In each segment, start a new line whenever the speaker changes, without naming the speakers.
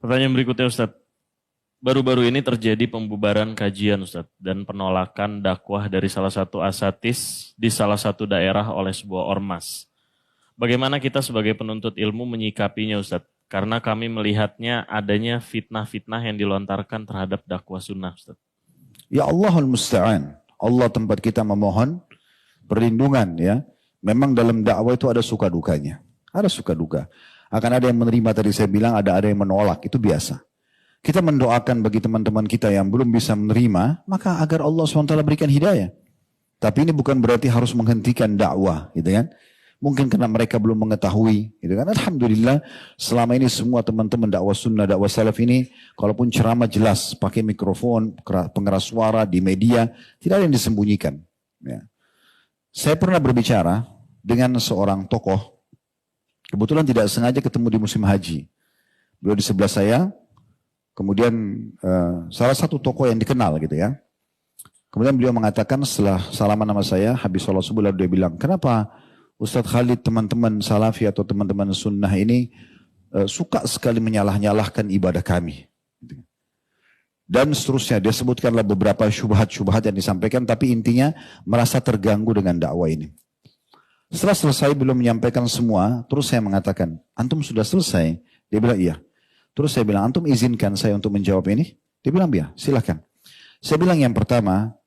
Pertanyaan berikutnya Ustadz. Baru-baru ini terjadi pembubaran kajian Ustadz dan penolakan dakwah dari salah satu asatis di salah satu daerah oleh sebuah ormas. Bagaimana kita sebagai penuntut ilmu menyikapinya Ustadz? Karena kami melihatnya adanya fitnah-fitnah yang dilontarkan terhadap dakwah sunnah Ustadz.
Ya Allahul Musta'an. Allah tempat kita memohon perlindungan ya. Memang dalam dakwah itu ada suka dukanya. Ada suka duka. Akan ada yang menerima tadi saya bilang, ada yang menolak. Itu biasa. Kita mendoakan bagi teman-teman kita yang belum bisa menerima, maka agar Allah SWT berikan hidayah. Tapi ini bukan berarti harus menghentikan dakwah, gitu kan? Mungkin karena mereka belum mengetahui, gitu kan? Alhamdulillah, selama ini semua teman-teman dakwah sunnah, dakwah salaf ini, kalaupun ceramah jelas, pakai mikrofon, pengeras suara di media, tidak ada yang disembunyikan. Ya. Saya pernah berbicara dengan seorang tokoh, kebetulan tidak sengaja ketemu di musim haji. Beliau di sebelah saya. Kemudian salah satu tokoh yang dikenal gitu ya. Kemudian beliau mengatakan setelah salaman nama saya, habis sholat subuh lalu dia bilang, kenapa Ustadz Khalid teman-teman salafi atau teman-teman sunnah ini suka sekali menyalah-nyalahkan ibadah kami. Dan seterusnya dia sebutkanlah beberapa syubhat-syubhat yang disampaikan, tapi intinya merasa terganggu dengan dakwah ini. Setelah selesai belum menyampaikan semua, terus saya mengatakan, antum sudah selesai? Dia bilang iya. Terus saya bilang, antum izinkan saya untuk menjawab ini? Dia bilang, ya silakan. Saya bilang yang pertama,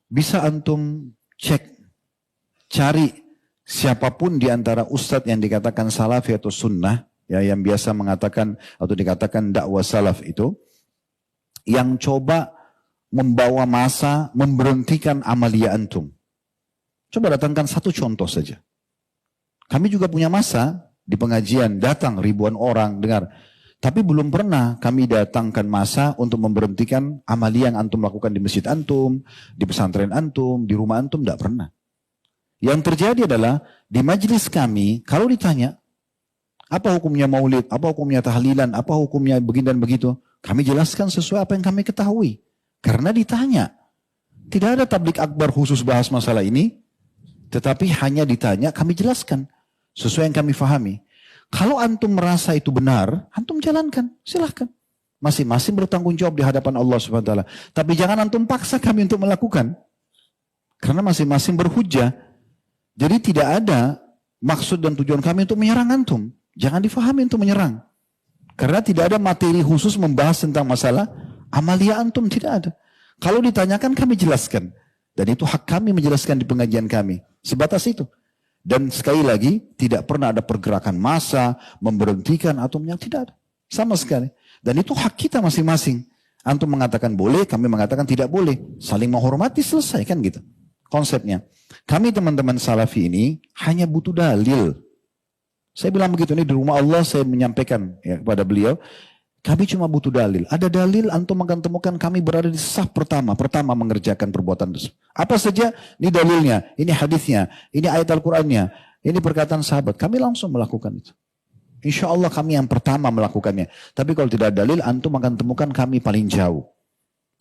bisa antum cari siapapun di antara ustadz yang dikatakan salafi atau sunnah, ya, yang biasa mengatakan atau dikatakan dakwah salaf itu, yang coba membawa masa memberhentikan amalia antum. Coba datangkan satu contoh saja. Kami juga punya masa di pengajian, datang ribuan orang dengar. Tapi belum pernah kami datangkan masa untuk memberhentikan amalia yang antum lakukan di masjid antum, di pesantren antum, di rumah antum, tidak pernah. Yang terjadi adalah di majelis kami, kalau ditanya, apa hukumnya maulid, apa hukumnya tahlilan, apa hukumnya begini dan begitu, kami jelaskan sesuai apa yang kami ketahui. Karena ditanya. Tidak ada tablik akbar khusus bahas masalah ini, tetapi hanya ditanya, kami jelaskan sesuai yang kami fahami. Kalau antum merasa itu benar, antum jalankan, silahkan. Masing-masing bertanggung jawab di hadapan Allah SWT. Tapi jangan antum paksa kami untuk melakukan. Karena masing-masing berhujjah. Jadi tidak ada maksud dan tujuan kami untuk menyerang antum. Jangan difahami untuk menyerang. Karena tidak ada materi khusus membahas tentang masalah amalia antum, tidak ada. Kalau ditanyakan kami jelaskan. Dan itu hak kami menjelaskan di pengajian kami. Sebatas itu. Dan sekali lagi, tidak pernah ada pergerakan massa, memberhentikan atau tidak ada. Sama sekali. Dan itu hak kita masing-masing. Antum mengatakan boleh, kami mengatakan tidak boleh. Saling menghormati, selesai kan gitu. Konsepnya. Kami teman-teman salafi ini hanya butuh dalil. Saya bilang begitu, ini di rumah Allah saya menyampaikan ya, kepada beliau. Kami cuma butuh dalil. Ada dalil, antum akan temukan kami berada di saf pertama. Pertama mengerjakan perbuatan tersebut. Apa saja, ini dalilnya, ini hadisnya, ini ayat Al-Qur'annya, ini perkataan sahabat. Kami langsung melakukan itu. Insya Allah kami yang pertama melakukannya. Tapi kalau tidak ada dalil, antum akan temukan kami paling jauh.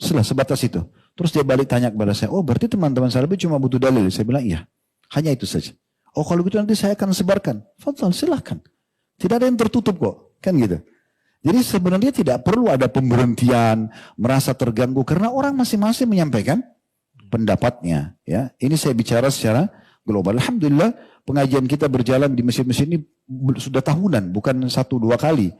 Sebatas itu. Terus dia balik tanya kepada saya, oh berarti teman-teman salafi cuma butuh dalil. Saya bilang iya, hanya itu saja. Oh kalau gitu nanti saya akan sebarkan. Fadhal, silahkan. Tidak ada yang tertutup kok. Kan gitu. Jadi sebenarnya tidak perlu ada pemberhentian, merasa terganggu. Karena orang masing-masing menyampaikan pendapatnya. Ya, ini saya bicara secara global. Alhamdulillah pengajian kita berjalan di masjid-masjid ini sudah tahunan, bukan 1-2 kali.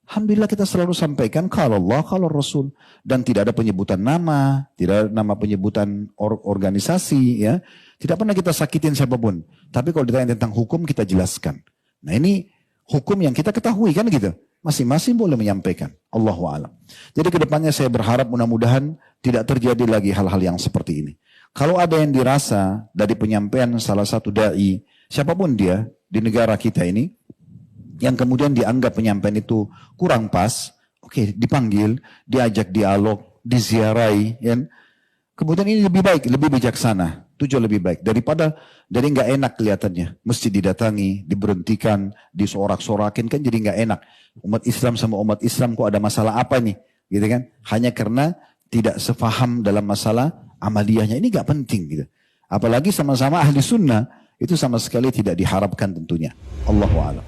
Alhamdulillah kita selalu sampaikan kalau Allah, kalau Rasul. Dan tidak ada penyebutan nama, tidak ada nama penyebutan organisasi. Ya, tidak pernah kita sakitin siapapun. Tapi kalau ditanya tentang hukum kita jelaskan. Nah ini hukum yang kita ketahui kan gitu. Masing-masing boleh menyampaikan. Allahu a'lam. Jadi kedepannya saya berharap mudah-mudahan tidak terjadi lagi hal-hal yang seperti ini. Kalau ada yang dirasa dari penyampaian salah satu da'i, siapapun dia di negara kita ini, yang kemudian dianggap penyampaian itu kurang pas, oke, dipanggil, diajak dialog, diziarahi, ya. Kemudian ini lebih baik, lebih bijaksana. Tujuan lebih baik. Daripada dari nggak enak kelihatannya. Mesti didatangi, diberhentikan, disorak-sorakin. Kan jadi nggak enak. Umat Islam sama umat Islam kok ada masalah apa nih? Gitu kan? Hanya karena tidak sefaham dalam masalah amaliyahnya. Ini nggak penting gitu. Apalagi sama-sama ahli sunnah. Itu sama sekali tidak diharapkan tentunya. Allahu a'lam.